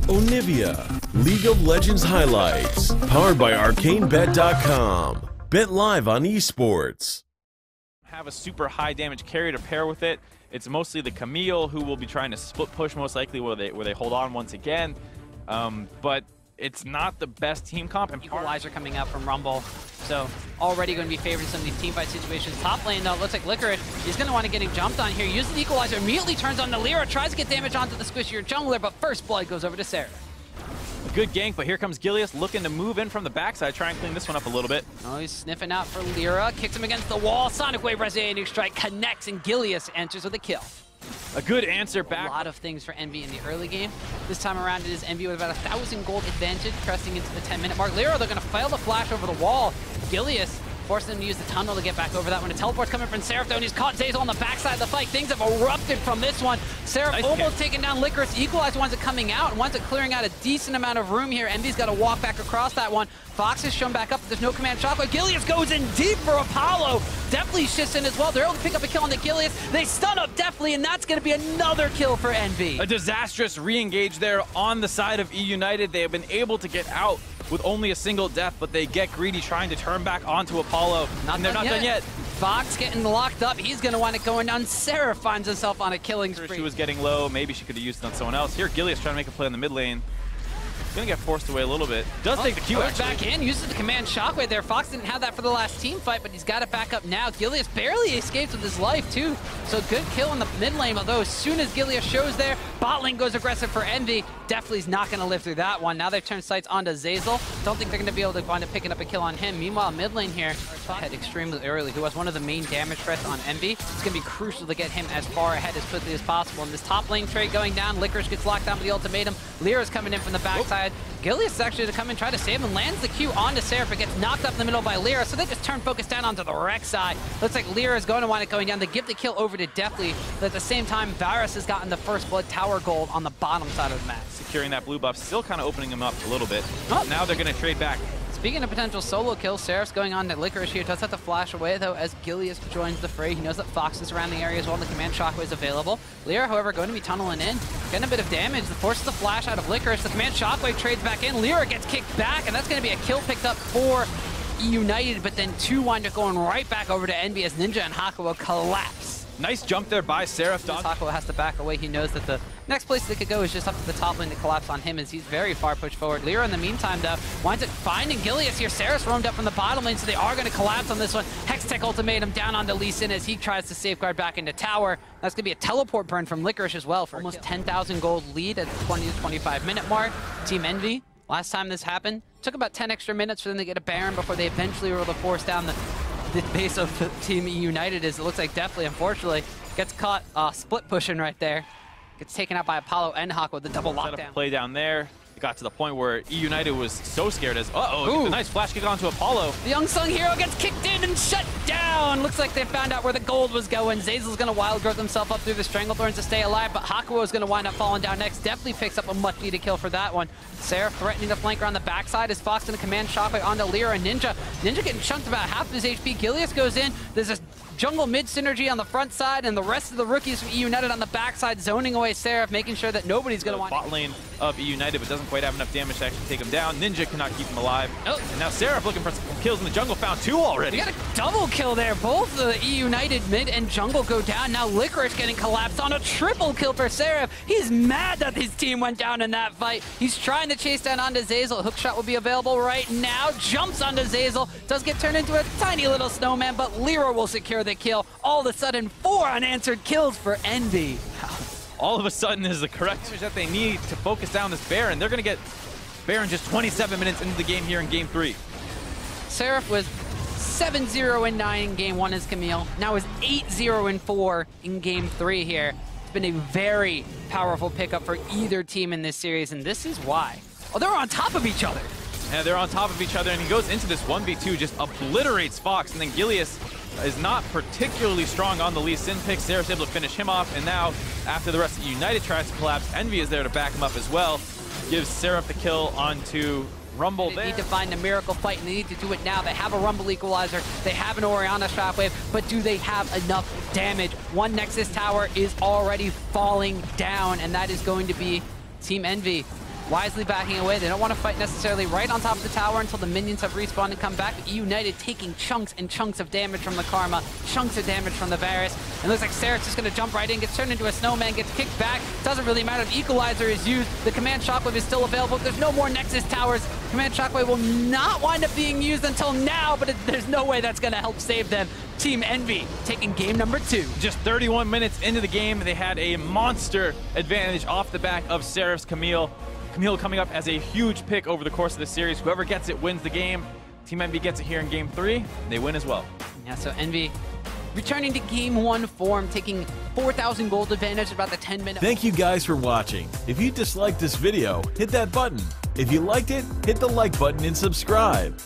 Onivia, League of Legends highlights, powered by ArcaneBet.com. Bet live on esports. Have a super high damage carry to pair with it. It's mostly the Camille who will be trying to split push most likely where they hold on once again. But it's not the best team comp. And Equalizer coming out from Rumble. So already going to be favored in some of these team fight situations. Top lane though, looks like Licorice. He's going to want to get him jumped on here. Uses the Equalizer, immediately turns on to Lyra, tries to get damage onto the squishier jungler, but first blood goes over to Sarah. A good gank, but here comes Gilius looking to move in from the backside, try and clean this one up a little bit. Oh, he's sniffing out for Lyra, kicks him against the wall. Sonic Wave resonating strike connects, and Gilius answers with a kill. A good answer back. A lot of things for Envy in the early game. This time around it is Envy with about 1,000 gold advantage, pressing into the 10-minute mark. Lyra, they're going to fail the flash over the wall. Gilius forcing them to use the tunnel to get back over that one. A teleport's coming from Seraph, though, and he's caught Zazel on the backside of the fight. Things have erupted from this one. Seraph nice almost taking down Licorice. Equalizer winds up coming out and winds up clearing out a decent amount of room here. Envy's got to walk back across that one. Fox is shown back up, but there's no command shockwave. Gilius goes in deep for Apollo. Definitely shifts in as well. They're able to pick up a kill on the Gilius. They stun up Definitely, and that's going to be another kill for Envy. A disastrous re-engage there on the side of eUnited. They have been able to get out with only a single death, but they get greedy trying to turn back onto Apollo. And they're not done yet. Fox getting locked up. He's going to want it going down. Sarah finds herself on a killing spree. She was getting low. Maybe she could have used it on someone else. Here, Gilius trying to make a play in the mid lane. Gonna get forced away a little bit. Does take the Q actually. Back in, uses the command shockwave there. Fox didn't have that for the last team fight, but he's got it back up now. Gilius barely escapes with his life too. So good kill in the mid lane, although as soon as Gilius shows there, bot lane goes aggressive for Envy. Definitely's not gonna live through that one. Now they've turned sights onto Zazel. Don't think they're gonna be able to wind up picking up a kill on him. Meanwhile, mid lane here, ahead extremely early, who was one of the main damage threats on Envy. It's gonna be crucial to get him as far ahead as quickly as possible. And this top lane trade going down, Licorice gets locked down with the ultimatum. Lyra's coming in from the backside. Gilius is actually to come and try to save him, lands the Q onto Seraph, but gets knocked up in the middle by Lyra, so they just turn focus down onto the Rex side. Looks like Lyra is going to want it going down. They give the kill over to Deathly, but at the same time, Varus has gotten the first blood tower gold on the bottom side of the map. Securing that blue buff, still kind of opening him up a little bit. Oh. Now they're going to trade back. Speaking of potential solo kills, Seraph's going on to Licorice here. Does have to flash away, though, as Gilius joins the fray. He knows that Fox is around the area as well, and the command shockwave is available. Lyra, however, going to be tunneling in, getting a bit of damage. The forces the flash out of Licorice. The command shockwave trades back in. Lyra gets kicked back, and that's going to be a kill picked up for eUnited, but then two wind up going right back over to Envy as Ninja and Hakuo collapse. Nice jump there by Seraph. Hakuo has to back away. He knows that the next place they could go is just up to the top lane to collapse on him as he's very far pushed forward. Lyra, in the meantime, though, winds up finding Gilius here. Seraph's roamed up from the bottom lane, so they are going to collapse on this one. Hextech ultimatum down onto Lee Sin as he tries to safeguard back into tower. That's going to be a teleport burn from Licorice as well for almost 10,000 gold lead at the 20 to 25 minute mark. Team Envy, last time this happened, took about 10 extra minutes for them to get a Baron before they eventually were able to force down the base of the Team eUnited. As it looks like Deathly, unfortunately, gets caught split pushing right there. Gets taken out by Apollo and Hawk with the double lockdown. Play down there. It got to the point where eUnited was so scared as, a nice flash kick onto Apollo. The unsung hero gets kicked in and shut down. Looks like they found out where the gold was going. Zazel's going to wild growth himself up through the Stranglethorns to stay alive, but Hakuo is going to wind up falling down next. Definitely picks up a much needed kill for that one. Seraph threatening to flank around the backside as Fox going to command shockwave onto Lyra and Ninja. Ninja getting chunked about half of his HP. Gilius goes in. There's a jungle mid synergy on the front side, and the rest of the rookies from eUnited on the backside zoning away Seraph, making sure that nobody's going to want bot lane of eUnited, but doesn't quite have enough damage to actually take him down. Ninja cannot keep him alive. Oh. And now Seraph looking for some kills in the jungle, found two already. We got a double kill there. Both the eUnited mid and jungle go down. Now Licorice getting collapsed on a triple kill for Seraph. He's mad that his team went down in that fight. He's trying to chase down onto Zazel. Hookshot will be available right now. Jumps onto Zazel. Does get turned into a tiny little snowman, but Lyra will secure the kill. All of a sudden, 4 unanswered kills for Envy. All of a sudden is the correct damage that they need to focus down this Baron. They're going to get Baron just 27 minutes into the game here in Game 3. Seraph was 7-0-9 in Game 1 as Camille. Now is 8-0-4 in Game 3 here. It's been a very powerful pickup for either team in this series, and this is why. Oh, they're on top of each other. Yeah, they're on top of each other, and he goes into this 1v2, just obliterates Fox, and then Gilius is not particularly strong on the Lee Sin pick. Seraph's able to finish him off, and now, after the rest of eUnited tries to collapse, Envy is there to back him up as well. Gives Seraph the kill onto Rumble there. They need to find a miracle fight, and they need to do it now. They have a Rumble Equalizer, they have an Orianna Shockwave, but do they have enough damage? One Nexus Tower is already falling down, and that is going to be Team Envy wisely backing away. They don't want to fight necessarily right on top of the tower until the minions have respawned and come back. But eUnited taking chunks and chunks of damage from the Karma, chunks of damage from the Varus. And it looks like Seris is going to jump right in, gets turned into a snowman, gets kicked back. Doesn't really matter if Equalizer is used. The Command Shockwave is still available. There's no more Nexus towers. Command Shockwave will not wind up being used until now, but there's no way that's going to help save them. Team Envy taking game number 2. Just 31 minutes into the game, they had a monster advantage off the back of Seraph's Camille. Camille coming up as a huge pick over the course of the series. Whoever gets it wins the game. Team Envy gets it here in game 3. They win as well. Yeah, so Envy returning to game 1 form, taking 4,000 gold advantage about the 10-minute. Thank you guys for watching. If you disliked this video, hit that button. If you liked it, hit the like button and subscribe.